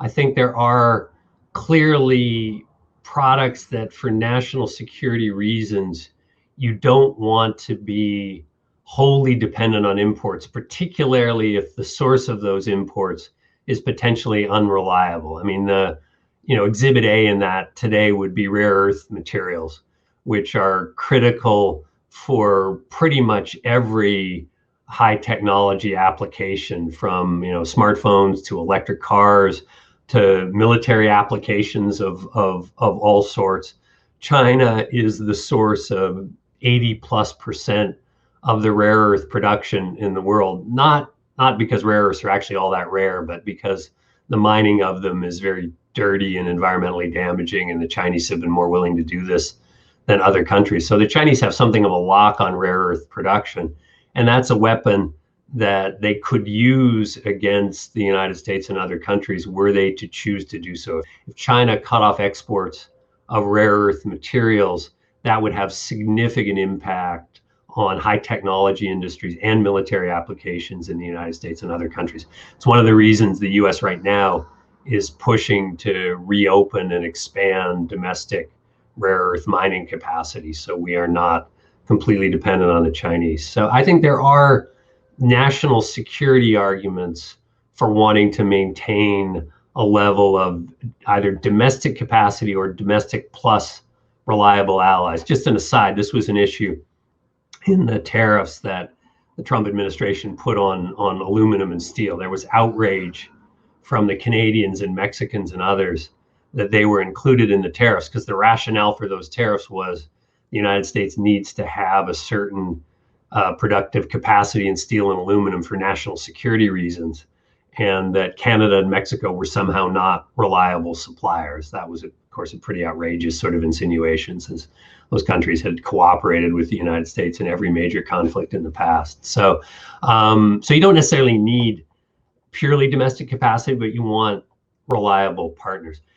I think there are clearly products that for national security reasons, you don't want to be wholly dependent on imports, particularly if the source of those imports is potentially unreliable. I mean, the exhibit A in that today would be rare earth materials, which are critical for pretty much every high technology application, from smartphones to electric cars to military applications of all sorts. China is the source of 80+% of the rare earth production in the world, not because rare earths are actually all that rare, but because the mining of them is very dirty and environmentally damaging, and the Chinese have been more willing to do this than other countries. So the Chinese have something of a lock on rare earth production, and that's a weapon that they could use against the United States and other countries were they to choose to do so. If China cut off exports of rare earth materials, that would have significant impact on high technology industries and military applications in the United States and other countries. It's one of the reasons the US right now is pushing to reopen and expand domestic rare earth mining capacity, so we are not completely dependent on the Chinese. So I think there are national security arguments for wanting to maintain a level of either domestic capacity or domestic plus reliable allies. Just an aside, this was an issue in the tariffs that the Trump administration put on aluminum and steel. There was outrage from the Canadians and Mexicans and others that they were included in the tariffs, because the rationale for those tariffs was the United States needs to have a certain productive capacity in steel and aluminum for national security reasons, and that Canada and Mexico were somehow not reliable suppliers. That was, of course, a pretty outrageous sort of insinuation, since those countries had cooperated with the United States in every major conflict in the past. So you don't necessarily need purely domestic capacity, but you want reliable partners.